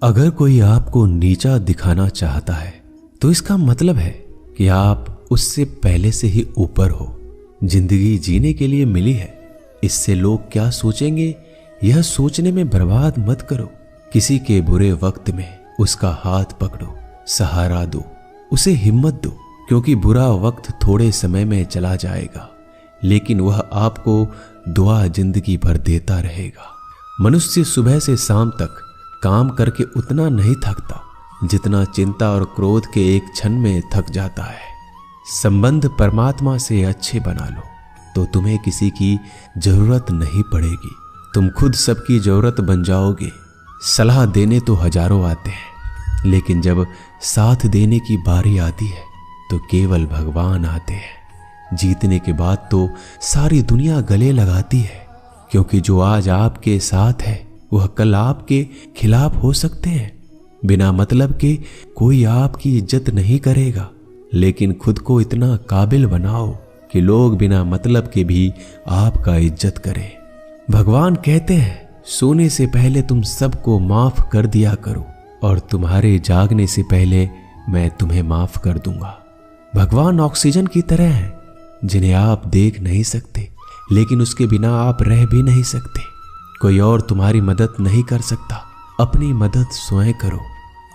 अगर कोई आपको नीचा दिखाना चाहता है तो इसका मतलब है कि आप उससे पहले से ही ऊपर हो। जिंदगी जीने के लिए मिली है, इससे लोग क्या सोचेंगे यह सोचने में बर्बाद मत करो। किसी के बुरे वक्त में उसका हाथ पकड़ो, सहारा दो, उसे हिम्मत दो, क्योंकि बुरा वक्त थोड़े समय में चला जाएगा लेकिन वह आपको दुआ जिंदगी भर देता रहेगा। मनुष्य सुबह से शाम तक काम करके उतना नहीं थकता जितना चिंता और क्रोध के एक क्षण में थक जाता है। संबंध परमात्मा से अच्छे बना लो तो तुम्हें किसी की जरूरत नहीं पड़ेगी, तुम खुद सबकी जरूरत बन जाओगे। सलाह देने तो हजारों आते हैं लेकिन जब साथ देने की बारी आती है तो केवल भगवान आते हैं। जीतने के बाद तो सारी दुनिया गले लगाती है, क्योंकि जो आज आपके साथ है वह कल आपके खिलाफ हो सकते हैं। बिना मतलब के कोई आपकी इज्जत नहीं करेगा, लेकिन खुद को इतना काबिल बनाओ कि लोग बिना मतलब के भी आपका इज्जत करें। भगवान कहते हैं सोने से पहले तुम सबको माफ कर दिया करो और तुम्हारे जागने से पहले मैं तुम्हें माफ कर दूंगा। भगवान ऑक्सीजन की तरह है जिन्हें आप देख नहीं सकते लेकिन उसके बिना आप रह भी नहीं सकते। कोई और तुम्हारी मदद नहीं कर सकता, अपनी मदद स्वयं करो।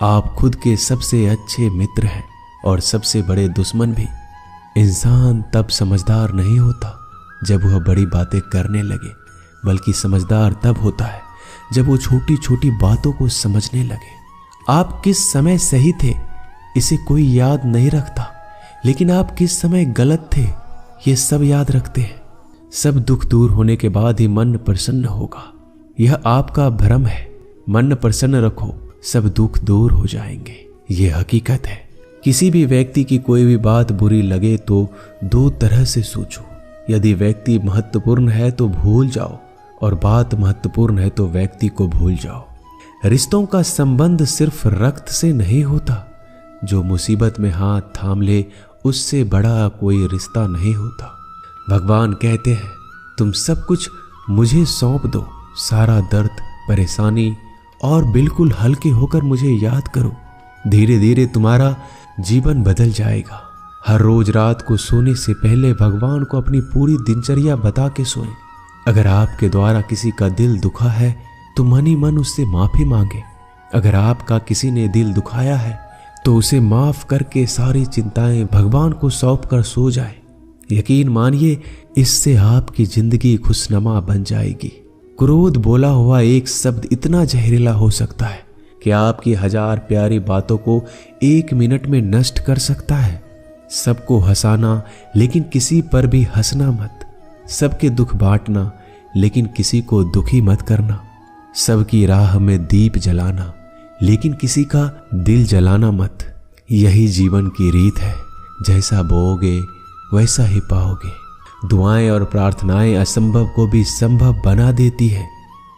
आप खुद के सबसे अच्छे मित्र हैं और सबसे बड़े दुश्मन भी। इंसान तब समझदार नहीं होता जब वह बड़ी बातें करने लगे, बल्कि समझदार तब होता है जब वो छोटी छोटी बातों को समझने लगे। आप किस समय सही थे इसे कोई याद नहीं रखता, लेकिन आप किस समय गलत थे ये सब याद रखते हैं। सब दुख दूर होने के बाद ही मन प्रसन्न होगा, यह आपका भ्रम है। मन प्रसन्न रखो, सब दुख दूर हो जाएंगे, यह हकीकत है। किसी भी व्यक्ति की कोई भी बात बुरी लगे तो दो तरह से सोचो। यदि व्यक्ति महत्वपूर्ण है तो भूल जाओ और बात महत्वपूर्ण है तो व्यक्ति को भूल जाओ। रिश्तों का संबंध सिर्फ रक्त से नहीं होता, जो मुसीबत में हाथ थाम ले उससे बड़ा कोई रिश्ता नहीं होता। भगवान कहते हैं तुम सब कुछ मुझे सौंप दो, सारा दर्द परेशानी, और बिल्कुल हल्के होकर मुझे याद करो। धीरे धीरे तुम्हारा जीवन बदल जाएगा। हर रोज रात को सोने से पहले भगवान को अपनी पूरी दिनचर्या बता के सोएं। अगर आपके द्वारा किसी का दिल दुखा है तो मन ही मन उससे माफी मांगे। अगर आपका किसी ने दिल दुखाया है तो उसे माफ करके सारी चिंताएं भगवान को सौंप कर सो जाए। यकीन मानिए इससे आपकी जिंदगी खुशनुमा बन जाएगी। क्रोध बोला हुआ एक शब्द इतना जहरीला हो सकता है कि आपकी 1000 प्यारी बातों को 1 मिनट में नष्ट कर सकता है। सबको हंसाना लेकिन किसी पर भी हंसना मत। सबके दुख बांटना लेकिन किसी को दुखी मत करना। सबकी राह में दीप जलाना लेकिन किसी का दिल जलाना मत। यही जीवन की रीत है, जैसा बोओगे वैसा ही पाओगे। दुआएं और प्रार्थनाएं असंभव को भी संभव बना देती है।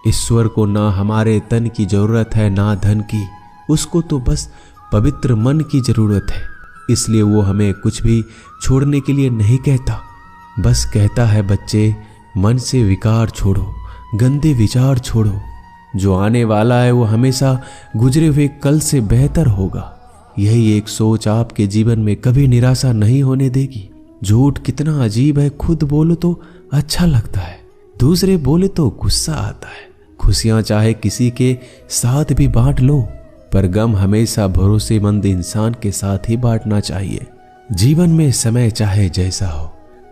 ईश्वर को ना हमारे तन की जरूरत है ना धन की, उसको तो बस पवित्र मन की जरूरत है। इसलिए वो हमें कुछ भी छोड़ने के लिए नहीं कहता, बस कहता है बच्चे मन से विकार छोड़ो, गंदे विचार छोड़ो। जो आने वाला है वो हमेशा गुजरे हुए कल से बेहतर होगा। यही एक सोच आपके जीवन में कभी निराशा नहीं होने देगी। झूठ कितना अजीब है, खुद बोलो तो अच्छा लगता है, दूसरे बोले तो गुस्सा आता है। खुशियां चाहे किसी के साथ भी बांट लो, पर गम हमेशा भरोसेमंद इंसान के साथ ही बांटना चाहिए। जीवन में समय चाहे जैसा हो,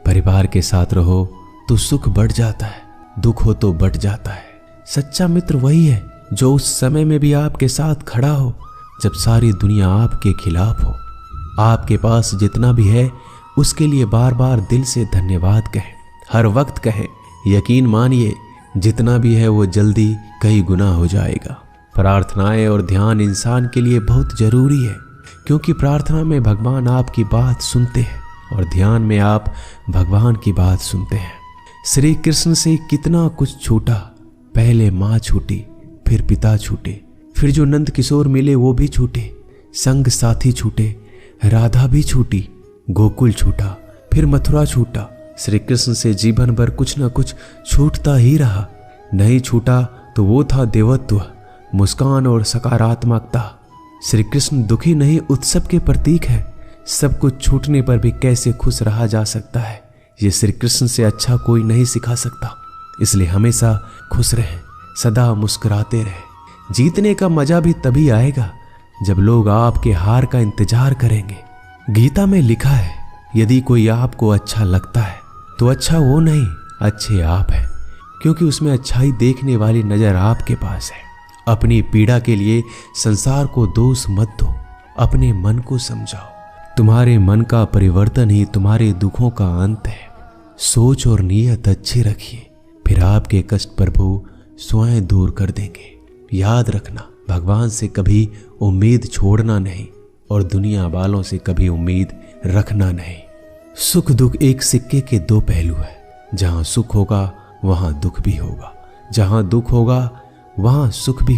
परिवार के साथ रहो तो सुख बढ़ जाता है, दुख हो तो बढ़ जाता है। सच्चा मित्र वही है जो उस समय में भी आपके साथ खड़ा हो जब सारी दुनिया आपके खिलाफ हो। आपके पास जितना भी है उसके लिए बार बार दिल से धन्यवाद कहें, हर वक्त कहें। यकीन मानिए जितना भी है वो जल्दी कई गुना हो जाएगा। प्रार्थनाएं और ध्यान इंसान के लिए बहुत जरूरी है, क्योंकि प्रार्थना में भगवान आपकी बात सुनते हैं और ध्यान में आप भगवान की बात सुनते हैं। श्री कृष्ण से कितना कुछ छूटा, पहले माँ छूटी, फिर पिता छूटे, फिर जो नंद किशोर मिले वो भी छूटे, संग साथी छूटे, राधा भी छूटी, गोकुल छूटा, फिर मथुरा छूटा। श्री कृष्ण से जीवन भर कुछ न कुछ छूटता ही रहा। नहीं छूटा तो वो था देवत्व, मुस्कान और सकारात्मकता। श्री कृष्ण दुखी नहीं, उत्सव के प्रतीक है। सब कुछ छूटने पर भी कैसे खुश रहा जा सकता है, ये श्री कृष्ण से अच्छा कोई नहीं सिखा सकता। इसलिए हमेशा खुश रहें, सदा मुस्कुराते रहें। जीतने का मजा भी तभी आएगा जब लोग आपके हार का इंतजार करेंगे। गीता में लिखा है, यदि कोई आपको अच्छा लगता है तो अच्छा वो नहीं, अच्छे आप हैं, क्योंकि उसमें अच्छाई देखने वाली नजर आपके पास है। अपनी पीड़ा के लिए संसार को दोष मत दो, अपने मन को समझाओ। तुम्हारे मन का परिवर्तन ही तुम्हारे दुखों का अंत है। सोच और नीयत अच्छी रखिए, फिर आपके कष्ट प्रभु स्वयं दूर कर देंगे। याद रखना, भगवान से कभी उम्मीद छोड़ना नहीं और दुनिया वालों से कभी उम्मीद रखना नहीं। सुख दुख एक सिक्के के दो पहलू है। जहां सुख होगा वहां दुख भी होगा, जहां दुख होगा वहां सुख भी।